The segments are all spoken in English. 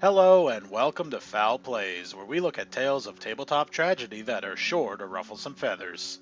Hello and welcome to Fowl Plays, where we look at tales of tabletop tragedy that are sure to ruffle some feathers.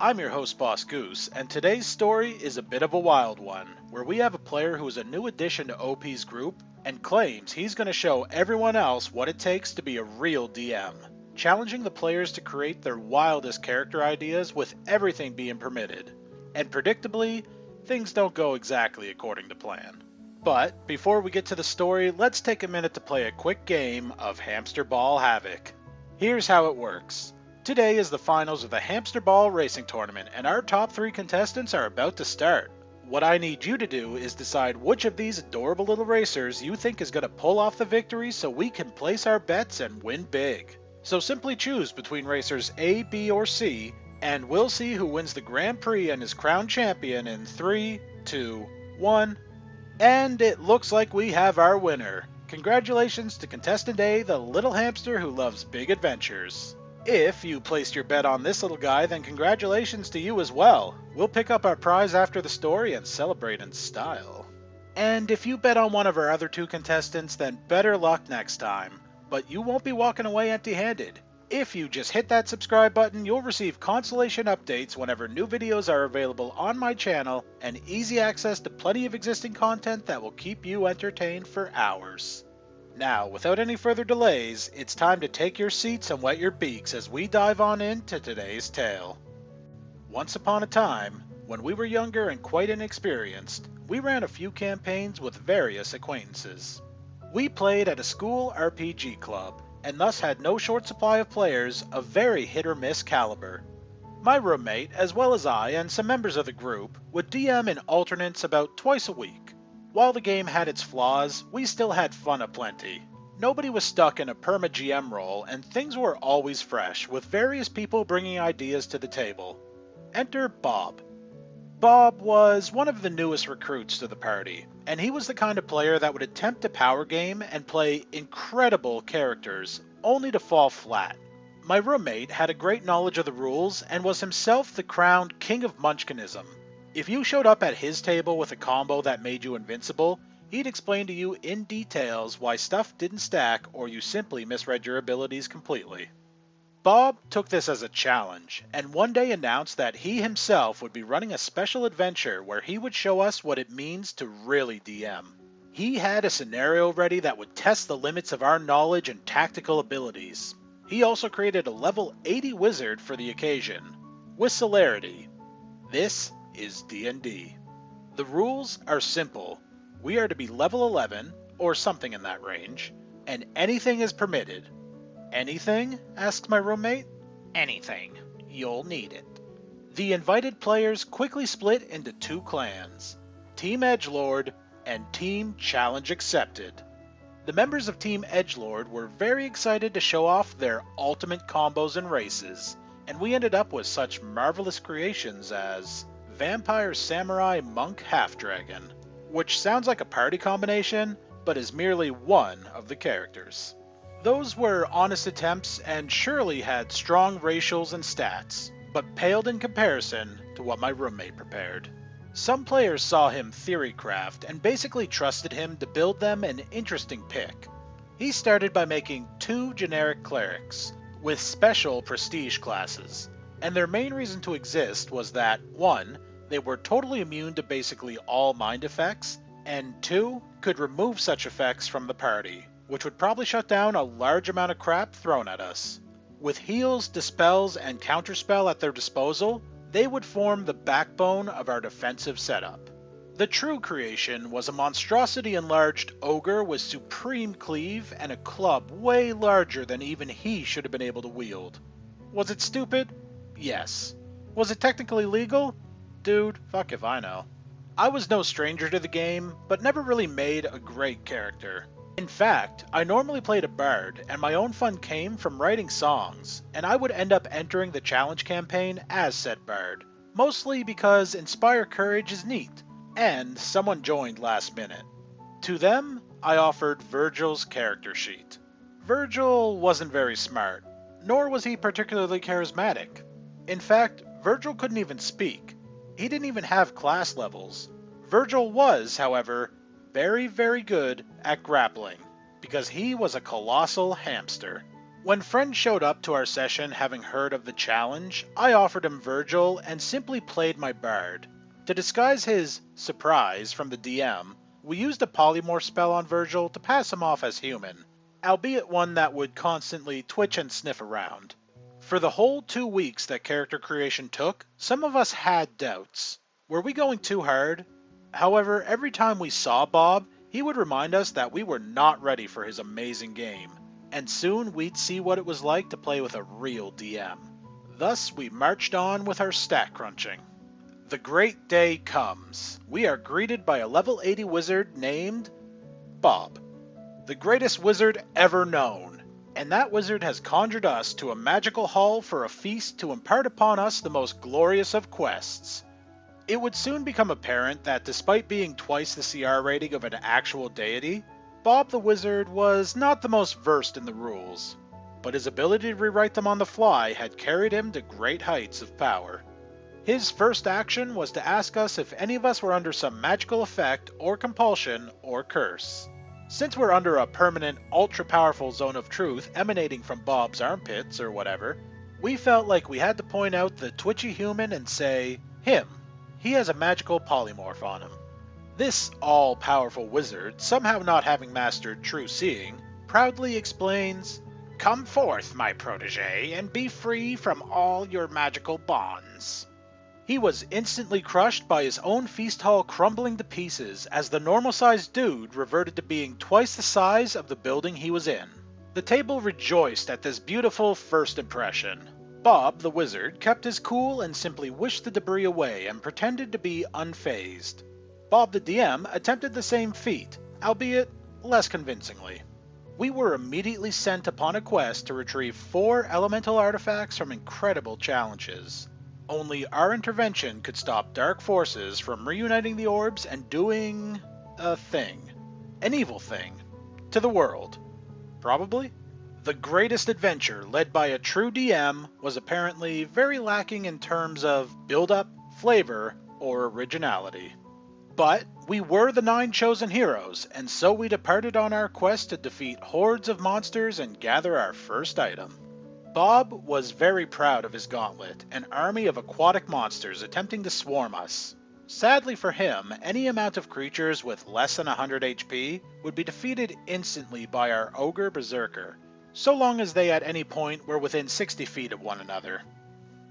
I'm your host, BossGoose, and today's story is a bit of a wild one, where we have a player who is a new addition to OP's group and claims he's going to show everyone else what it takes to be a real DM, challenging the players to create their wildest character ideas with everything being permitted. And predictably, things don't go exactly according to plan. But before we get to the story, let's take a minute to play a quick game of Hamster Ball Havoc. Here's how it works. Today is the finals of the Hamster Ball Racing Tournament, and our top 3 contestants are about to start. What I need you to do is decide which of these adorable little racers you think is going to pull off the victory so we can place our bets and win big. So simply choose between racers A, B, or C, and we'll see who wins the Grand Prix and is crowned champion in 3, 2, 1. And it looks like we have our winner. Congratulations to contestant A, the little hamster who loves big adventures. If you placed your bet on this little guy, then congratulations to you as well. We'll pick up our prize after the story and celebrate in style. And if you bet on one of our other 2 contestants, then better luck next time. But you won't be walking away empty-handed. If you just hit that subscribe button, you'll receive consolation updates whenever new videos are available on my channel and easy access to plenty of existing content that will keep you entertained for hours. Now, without any further delays, it's time to take your seats and wet your beaks as we dive on into today's tale. Once upon a time, when we were younger and quite inexperienced, we ran a few campaigns with various acquaintances. We played at a school RPG club, and thus had no short supply of players of very hit-or-miss caliber. My roommate, as well as I and some members of the group, would DM in alternates about twice a week. While the game had its flaws, we still had fun aplenty. Nobody was stuck in a perma-GM role, and things were always fresh, with various people bringing ideas to the table. Enter Bob. Bob was one of the newest recruits to the party, and he was the kind of player that would attempt a power game and play incredible characters, only to fall flat. My roommate had a great knowledge of the rules and was himself the crowned king of munchkinism. If you showed up at his table with a combo that made you invincible, he'd explain to you in details why stuff didn't stack or you simply misread your abilities completely. Bob took this as a challenge, and one day announced that he himself would be running a special adventure where he would show us what it means to really DM. He had a scenario ready that would test the limits of our knowledge and tactical abilities. He also created a level 80 wizard for the occasion, with celerity. This is D&D. The rules are simple. We are to be level 11, or something in that range, and anything is permitted. Anything? Asks my roommate. Anything. You'll need it. The invited players quickly split into 2 clans, Team Edgelord and Team Challenge Accepted. The members of Team Edgelord were very excited to show off their ultimate combos and races, and we ended up with such marvelous creations as Vampire Samurai Monk Half-Dragon, which sounds like a party combination, but is merely one of the characters. Those were honest attempts and surely had strong racials and stats, but paled in comparison to what my roommate prepared. Some players saw him theorycraft and basically trusted him to build them an interesting pick. He started by making 2 generic clerics, with special prestige classes, and their main reason to exist was that 1. They were totally immune to basically all mind effects, and 2. Could remove such effects from the party, which would probably shut down a large amount of crap thrown at us. With heals, dispels, and counterspell at their disposal, they would form the backbone of our defensive setup. The true creation was a monstrosity enlarged ogre with supreme cleave and a club way larger than even he should have been able to wield. Was it stupid? Yes. Was it technically legal? Dude, fuck if I know. I was no stranger to the game, but never really made a great character. In fact, I normally played a bard, and my own fun came from writing songs, and I would end up entering the challenge campaign as said bard, mostly because Inspire Courage is neat, and someone joined last minute. To them, I offered Virgil's character sheet. Virgil wasn't very smart, nor was he particularly charismatic. In fact, Virgil couldn't even speak. He didn't even have class levels. Virgil was, however, very, very good at grappling. because he was a colossal hamster. When friends showed up to our session having heard of the challenge, I offered him Virgil and simply played my bard. To disguise his surprise from the DM, we used a polymorph spell on Virgil to pass him off as human, albeit one that would constantly twitch and sniff around. For the whole 2 weeks that character creation took, some of us had doubts. Were we going too hard? However, every time we saw Bob, he would remind us that we were not ready for his amazing game, and soon we'd see what it was like to play with a real DM. Thus, we marched on with our stat crunching. The great day comes. We are greeted by a level 80 wizard named Bob, the greatest wizard ever known. And that wizard has conjured us to a magical hall for a feast to impart upon us the most glorious of quests. It would soon become apparent that despite being twice the CR rating of an actual deity, Bob the Wizard was not the most versed in the rules, but his ability to rewrite them on the fly had carried him to great heights of power. His first action was to ask us if any of us were under some magical effect or compulsion or curse. Since we're under a permanent, ultra-powerful zone of truth emanating from Bob's armpits or whatever, we felt like we had to point out the twitchy human and say, him. He has a magical polymorph on him. This all-powerful wizard, somehow not having mastered true seeing, proudly explains, "Come forth, my protege, and be free from all your magical bonds." He was instantly crushed by his own feast hall crumbling to pieces as the normal-sized dude reverted to being twice the size of the building he was in. The table rejoiced at this beautiful first impression. Bob, the wizard, kept his cool and simply wished the debris away and pretended to be unfazed. Bob the DM attempted the same feat, albeit less convincingly. We were immediately sent upon a quest to retrieve 4 elemental artifacts from incredible challenges. Only our intervention could stop dark forces from reuniting the orbs and doing a thing. An evil thing. To the world. Probably. The greatest adventure, led by a true DM, was apparently very lacking in terms of build-up, flavor, or originality. But we were the 9 chosen heroes, and so we departed on our quest to defeat hordes of monsters and gather our first item. Bob was very proud of his gauntlet, an army of aquatic monsters attempting to swarm us. Sadly for him, any amount of creatures with less than 100 HP would be defeated instantly by our ogre berserker, so long as they at any point were within 60 feet of one another.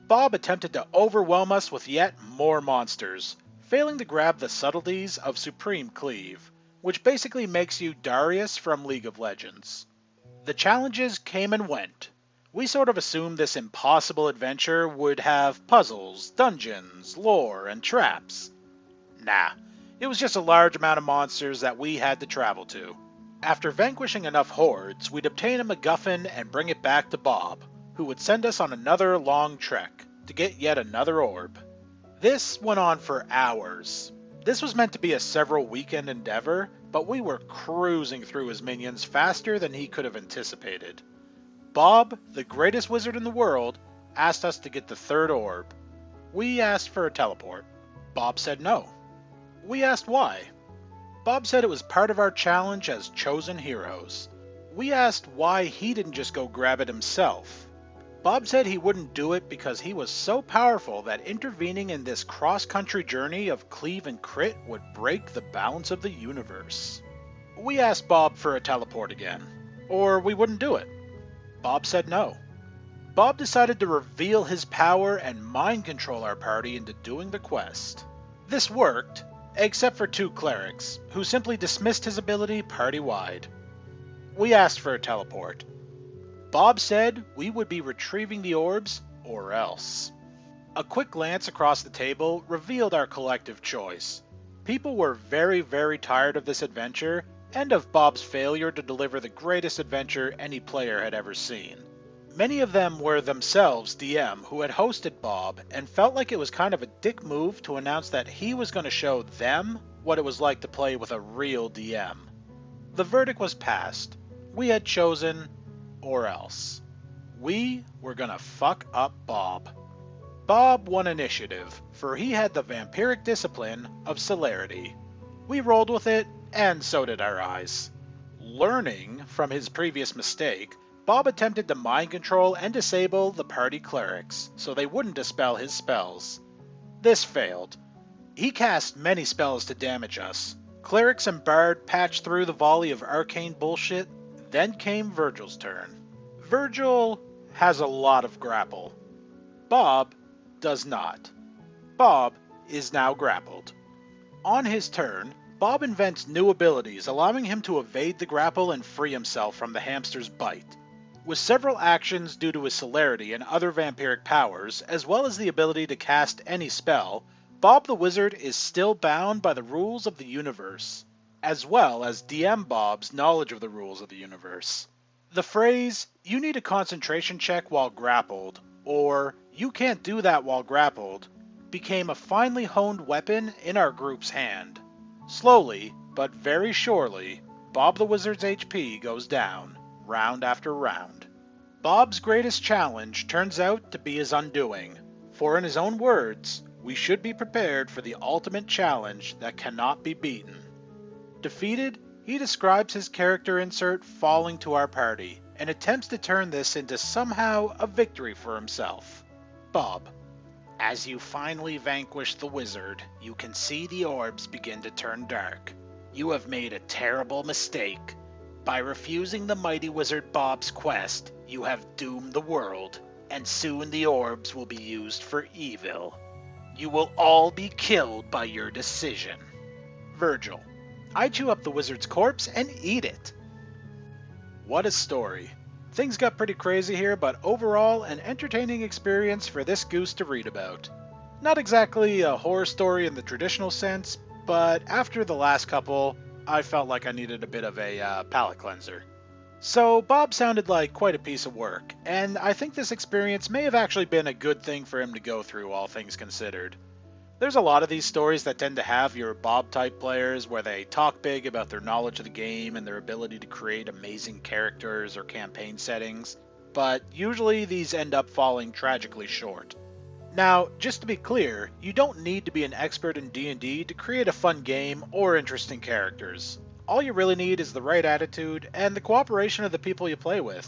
Bob attempted to overwhelm us with yet more monsters, failing to grab the subtleties of Supreme Cleave, which basically makes you Darius from League of Legends. The challenges came and went. We sort of assumed this impossible adventure would have puzzles, dungeons, lore, and traps. Nah, it was just a large amount of monsters that we had to travel to. After vanquishing enough hordes, we'd obtain a MacGuffin and bring it back to Bob, who would send us on another long trek to get yet another orb. This went on for hours. This was meant to be a several weekend endeavor, but we were cruising through his minions faster than he could have anticipated. Bob, the greatest wizard in the world, asked us to get the 3rd orb. We asked for a teleport. Bob said no. We asked why. Bob said it was part of our challenge as chosen heroes. We asked why he didn't just go grab it himself. Bob said he wouldn't do it because he was so powerful that intervening in this cross-country journey of cleave and crit would break the balance of the universe. We asked Bob for a teleport again, or we wouldn't do it. Bob said no. Bob decided to reveal his power and mind control our party into doing the quest. This worked, except for 2 clerics, who simply dismissed his ability party-wide. We asked for a teleport. Bob said we would be retrieving the orbs, or else. A quick glance across the table revealed our collective choice. People were very, very tired of this adventure, and of Bob's failure to deliver the greatest adventure any player had ever seen. Many of them were themselves DM who had hosted Bob and felt like it was kind of a dick move to announce that he was going to show them what it was like to play with a real DM. The verdict was passed. We had chosen, or else. We were going to fuck up Bob. Bob won initiative, for he had the vampiric discipline of celerity. We rolled with it, and so did our eyes. Learning from his previous mistake, Bob attempted to mind control and disable the party clerics so they wouldn't dispel his spells. This failed. He cast many spells to damage us. Clerics and Bard patched through the volley of arcane bullshit. Then came Virgil's turn. Virgil has a lot of grapple. Bob does not. Bob is now grappled. On his turn, Bob invents new abilities, allowing him to evade the grapple and free himself from the hamster's bite. With several actions due to his celerity and other vampiric powers, as well as the ability to cast any spell, Bob the Wizard is still bound by the rules of the universe, as well as DM Bob's knowledge of the rules of the universe. The phrase, "you need a concentration check while grappled," or "you can't do that while grappled," became a finely honed weapon in our group's hand. Slowly, but very surely, Bob the Wizard's HP goes down, round after round. Bob's greatest challenge turns out to be his undoing, for in his own words, we should be prepared for the ultimate challenge that cannot be beaten. Defeated, he describes his character insert falling to our party, and attempts to turn this into somehow a victory for himself. Bob. As you finally vanquish the wizard, you can see the orbs begin to turn dark. You have made a terrible mistake. By refusing the mighty wizard Bob's quest, you have doomed the world, and soon the orbs will be used for evil. You will all be killed by your decision. Virgil. I chew up the wizard's corpse and eat it. What a story. Things got pretty crazy here, but overall an entertaining experience for this goose to read about. Not exactly a horror story in the traditional sense, but after the last couple, I felt like I needed a bit of a palate cleanser. So Bob sounded like quite a piece of work, and I think this experience may have actually been a good thing for him to go through, all things considered. There's a lot of these stories that tend to have your Bob-type players where they talk big about their knowledge of the game and their ability to create amazing characters or campaign settings, but usually these end up falling tragically short. Now, just to be clear, you don't need to be an expert in D&D to create a fun game or interesting characters. All you really need is the right attitude and the cooperation of the people you play with.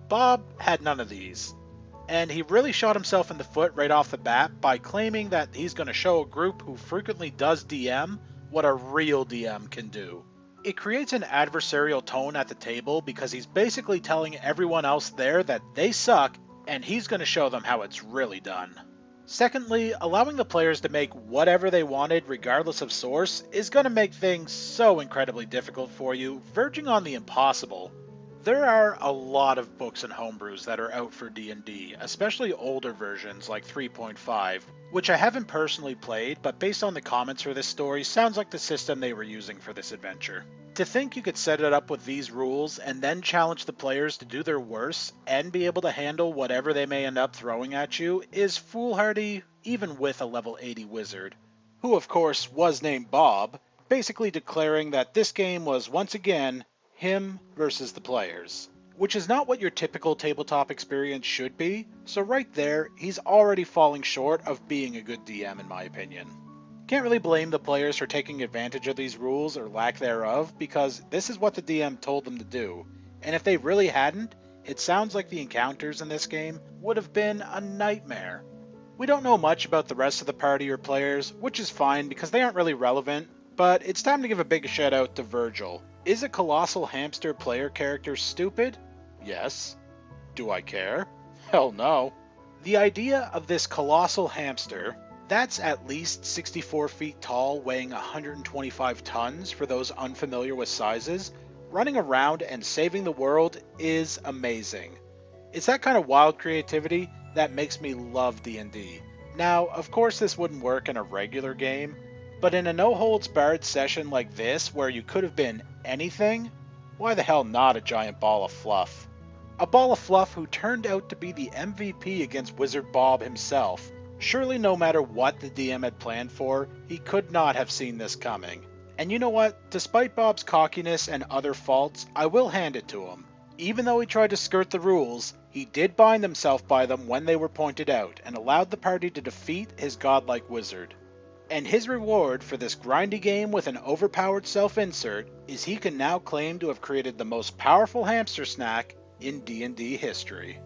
Bob had none of these. And he really shot himself in the foot right off the bat by claiming that he's going to show a group who frequently does DM what a real DM can do. It creates an adversarial tone at the table because he's basically telling everyone else there that they suck and he's going to show them how it's really done. Secondly, allowing the players to make whatever they wanted regardless of source is going to make things so incredibly difficult for you, verging on the impossible. There are a lot of books and homebrews that are out for D&D, especially older versions like 3.5, which I haven't personally played, but based on the comments for this story, sounds like the system they were using for this adventure. To think you could set it up with these rules and then challenge the players to do their worst and be able to handle whatever they may end up throwing at you is foolhardy even with a level 80 wizard, who of course was named Bob, basically declaring that this game was once again him versus the players, which is not what your typical tabletop experience should be, so right there, he's already falling short of being a good DM in my opinion. Can't really blame the players for taking advantage of these rules or lack thereof, because this is what the DM told them to do, and if they really hadn't, it sounds like the encounters in this game would have been a nightmare. We don't know much about the rest of the party or players, which is fine because they aren't really relevant, but it's time to give a big shout out to Virgil. Is a colossal hamster player character stupid? Yes. Do I care? Hell no. The idea of this colossal hamster, that's at least 64 feet tall, weighing 125 tons for those unfamiliar with sizes, running around and saving the world is amazing. It's that kind of wild creativity that makes me love D&D. Now, of course this wouldn't work in a regular game, but in a no-holds-barred session like this, where you could have been anything, why the hell not a giant ball of fluff? A ball of fluff who turned out to be the MVP against Wizard Bob himself. Surely no matter what the DM had planned for, he could not have seen this coming. And you know what? Despite Bob's cockiness and other faults, I will hand it to him. Even though he tried to skirt the rules, he did bind himself by them when they were pointed out, and allowed the party to defeat his godlike wizard. And his reward for this grindy game with an overpowered self-insert is he can now claim to have created the most powerful hamster snack in D&D history.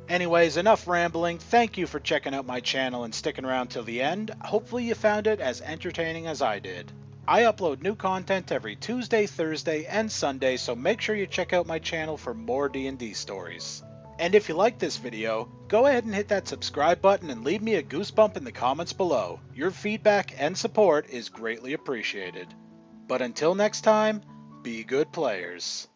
Anyways, enough rambling. Thank you for checking out my channel and sticking around till the end. Hopefully you found it as entertaining as I did. I upload new content every Tuesday, Thursday, and Sunday, so make sure you check out my channel for more D&D stories. And if you like this video, go ahead and hit that subscribe button and leave me a goosebump in the comments below. Your feedback and support is greatly appreciated. But until next time, be good players.